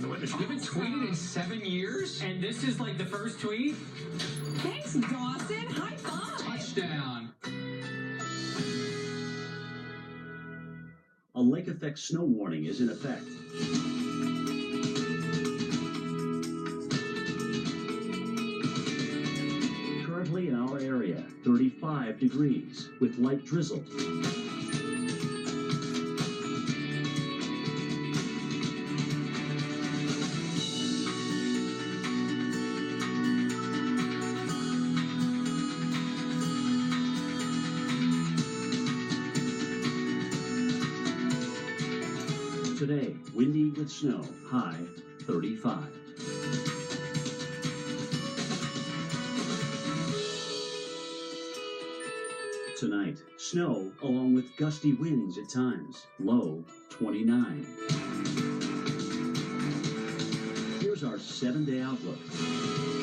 You haven't tweeted in 7 years? And this is like the first tweet? Thanks, Dawson. High five. Touchdown. A lake effect snow warning is in effect. Currently in our area, 35 degrees with light drizzle. Today, windy with snow, high 35. Tonight, snow along with gusty winds at times, low 29. Here's our 7-day outlook.